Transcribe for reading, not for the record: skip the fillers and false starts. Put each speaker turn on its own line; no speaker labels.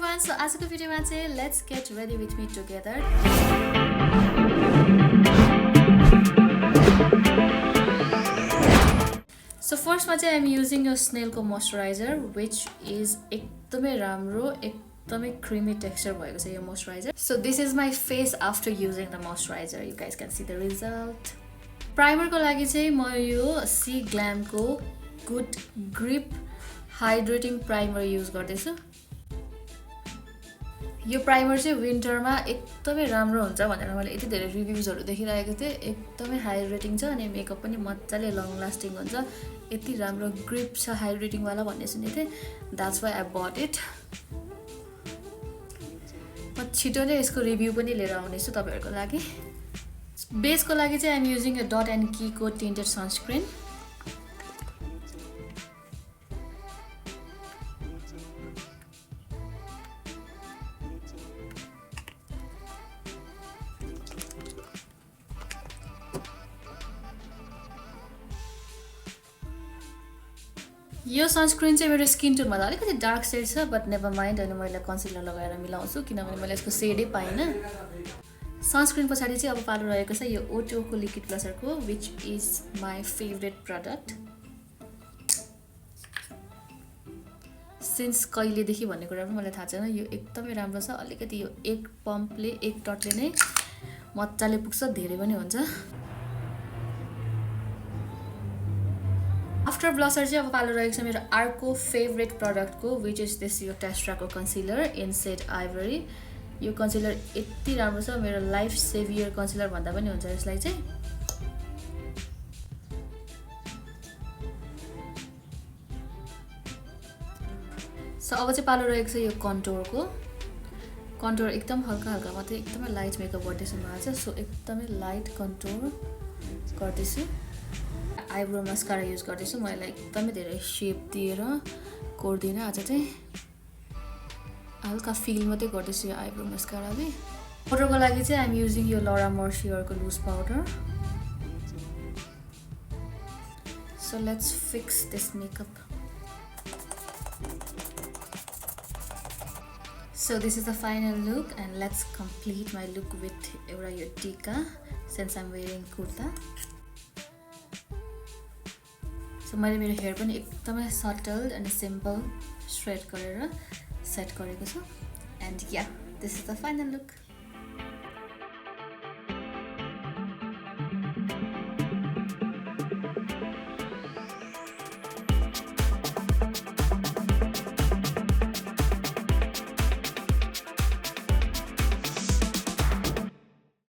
everyone, so आजको भिडियोमा चाहिँ let's get ready with me together. So first मा चाहिँ I'm using a snail को moisturizer which is एकदमै राम्रो एकदमै creamy texture भएको छ यो moisturizer. So this is my face after using the moisturizer. You guys can see the result. Primer को लागि चाहिँ म यो C Glam को Good Grip Hydrating Primer use गर्दैछु. यो प्राइमर चाहिँ विन्टरमा एकदमै राम्रो हुन्छ भनेर मैले यति धेरै रिभ्युजहरु देखिरहेको थिए. एकदमै हाइड्रेटिङ छ अनि मेकअप पनि मज्जाले लङ लास्टिङ हुन्छ. यति राम्रो ग्रिप छ हाइड्रेटिङ वाला भन्ने सुनेको थिए. That's why I bought it. म छिटो नै यसको रिभ्यु पनि लिएर आउने छु तपाईहरुको लागि. बेसको लागि चाहिँ I'm using a Dot and Key को tinted sunscreen. यो सनस्क्रिन चाहिँ मेरो स्किन टोनमा त अलिकति डार्क शेड छ बट नेभर माइन्ड अनि मैले कन्सिलर लगाएर मिलाउँछु किनभने मैले यसको शेडै पाइन. सनस्क्रिन पछाडी चाहिँ अब पालो रहेको छ यो O2 को लिक्विड ब्लसर को which is my favorite product. Since कहिले देखि भन्ने कुरा पनि मलाई थाहा छैन. यो एकदमै राम्रो छ. अलिकति यो एक पम्पले एक टटले नै मज्जाले पुग्छ धेरै पनि हुन्छ. आफ्टर ब्लसर चाहिँ अब पालो रहेको छ मेरो अर्को फेभरेट प्रोडक्ट को which is this यो टेस्ट्रा को कन्सिलर इन सेड आइभरी. यो कन्सिलर यति राम्रो छ. मेरो लाइफ सेभियर कन्सिलर भन्दा पनि हुन्छ यसलाई चाहिँ. सो अब चाहिँ पालो रहेको छ यो कन्टुर को. कन्टुर एकदम हल्का हल्का मात्रै एकदमै लाइट मेकअप गर्दैछु म आज. सो एकदमै लाइट कन्टुर गर्दैछु. आइब्रो मस्कारा युज गर्दैछु. म यसलाई एकदमै धेरै शेप दिएर कोर्दिन आज चाहिँ. हल्का फिल मात्रै गर्दैछु यो आइब्रो मस्काराले. पाउडरको लागि चाहिँ आइम युजिङ यो लरा मर्सियर को loose powder. So let's fix this makeup. So this is the final look and let's complete my look with एउटा यो टीका since I'm wearing kurta. So मैले मेरो हेयर पनि एकदमै सटल अनि सिम्पल स्ट्रेट गरेर सेट गरेको छु. And yeah, this is the final look.